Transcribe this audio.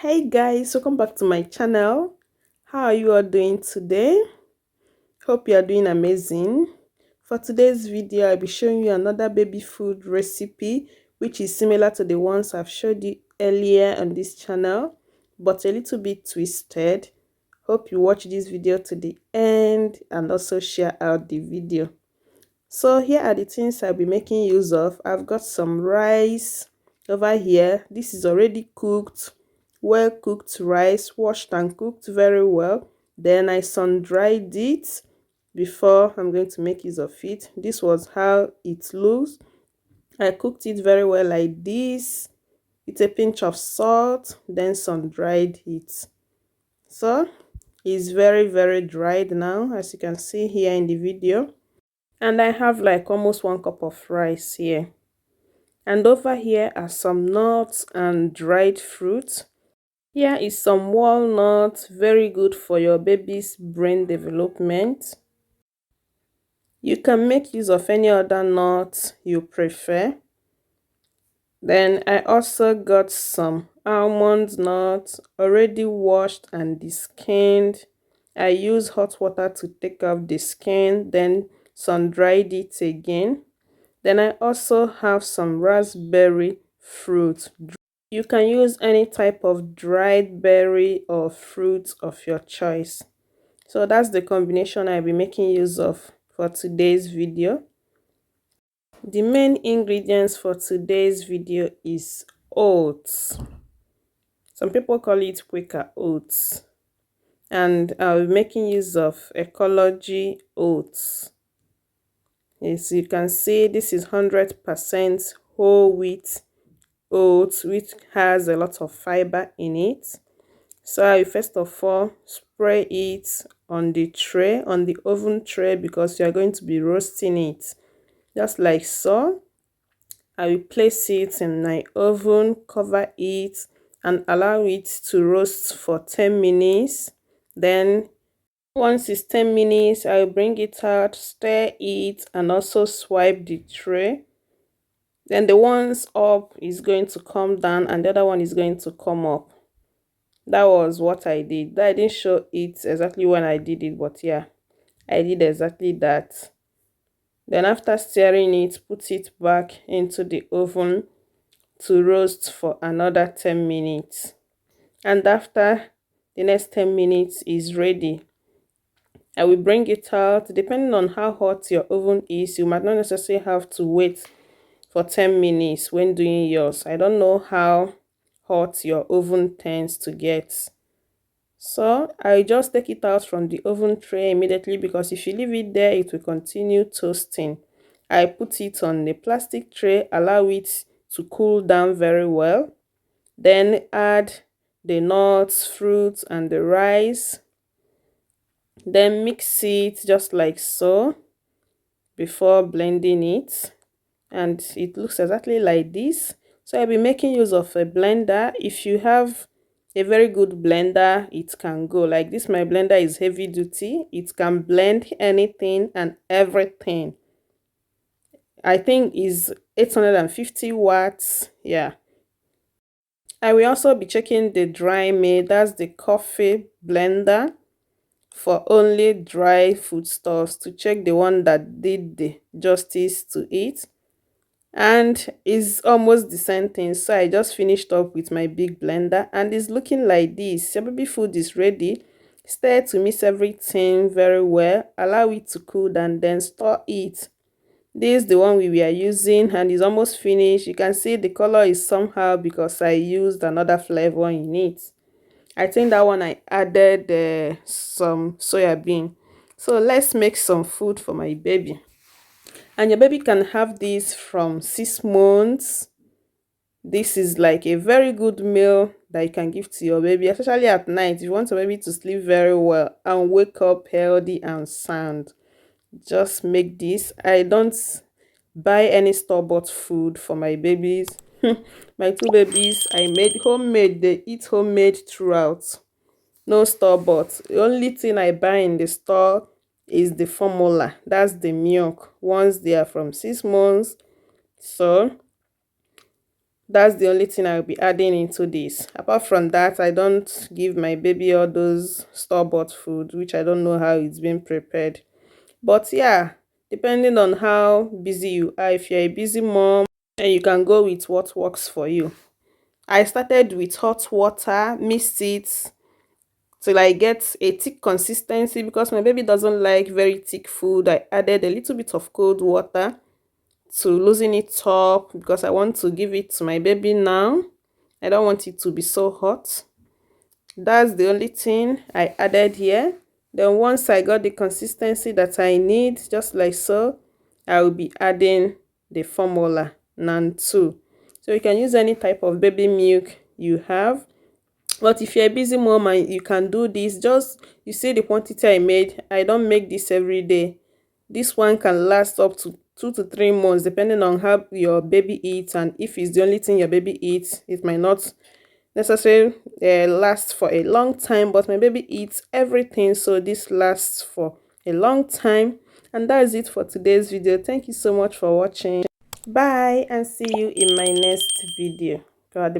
Hey guys, welcome back to my channel. How are you all doing today? Hope you are doing amazing. For today's video, I'll be showing you another baby food recipe which is similar to the ones I've showed you earlier on this channel, but a little bit twisted. Hope you watch this video to the end and also share out the video. So here are the things I'll be making use of. I've got some rice over here. This is already cooked, well cooked rice, washed and cooked very well. Then I sun dried it before I'm going to make use of it. This was how it looks. I cooked it very well like this with a pinch of salt, then sun dried it. So it's very dried now, as you can see here in the video. And I have like almost 1 cup of rice here. And over here are some nuts and dried fruit. Here is some walnut, very good for your baby's brain development. You can make use of any other nut you prefer. Then I also got some almond nuts, already washed and skinned. I use hot water to take off the skin, then sun dried it again. Then I also have some raspberry fruit. You can use any type of dried berry or fruit of your choice. So that's the combination I'll be making use of for today's video. The main ingredients for today's video is oats. Some people call it Quaker oats. And I'll be making use of ecology oats. As you can see, this is 100% whole wheat oats, which has a lot of fiber in it. So I will first of all spray it on the tray, on the oven tray, because you are going to be roasting it. Just like so. I will place it in my oven, cover it, and allow it to roast for 10 minutes. Then once it's 10 minutes, I will bring it out, stir it, and also swipe the tray. Then the ones up is going to come down and the other one is going to come up. That was what I did. I didn't show it exactly when I did it, but yeah, I did exactly that. Then after stirring it, put it back into the oven to roast for another 10 minutes. And after the next 10 minutes is ready, I will bring it out. Depending on how hot your oven is, you might not necessarily have to wait for 10 minutes when doing yours. I don't know how hot your oven tends to get. So I just take it out from the oven tray immediately, because if you leave it there, it will continue toasting. I put it on a plastic tray, allow it to cool down very well. Then add the nuts, fruits, and the rice. Then mix it just like so before blending it. And it looks exactly like this. So I'll be making use of a blender. If you have a very good blender, it can go like this. My blender is heavy duty. It can blend anything and everything. I think is 850 watts. Yeah. I will also be checking the dry made, that's the coffee blender, for only dry foodstuffs, to check the one that did the justice to it. And it's almost the same thing. So I just finished up with my big blender and it's looking like this. Your baby food is ready. Stir to mix everything very well, allow it to cool and then store it. This is the one we were using and it's almost finished. You can see the color is somehow because I used another flavor in it. I think that one I added some soya bean. So let's make some food for my baby. And your baby can have this from 6 months. This is like a very good meal that you can give to your baby, especially at night. If you want your baby to sleep very well and wake up healthy and sound, just make this. I don't buy any store-bought food for my babies. My 2 babies, I made homemade. They eat homemade throughout. No store-bought. The only thing I buy in the store is the formula. That's the milk once they are from 6 months. So That's the only thing I'll be adding into this. Apart from that, I don't give my baby all those store-bought food, which I don't know how it's been prepared. But yeah, depending on how busy you are, if you're a busy mom, and you can go with what works for you. I started with hot water, mixed it till I get a thick consistency because my baby doesn't like very thick food. I added a little bit of cold water to loosen it up because I want to give it to my baby now. I don't want it to be so hot. That's the only thing I added here. Then once I got the consistency that I need, just like so, I will be adding the formula nan too. So you can use any type of baby milk you have. But if you're a busy mom and you can do this, just you see the quantity I made. I don't make this every day. This one can last up to 2 to 3 months depending on how your baby eats, and if it's the only thing your baby eats, it might not necessarily last for a long time, but my baby eats everything, so this lasts for a long time. And that is it for today's video. Thank you so much for watching. Bye, and see you in my next video. God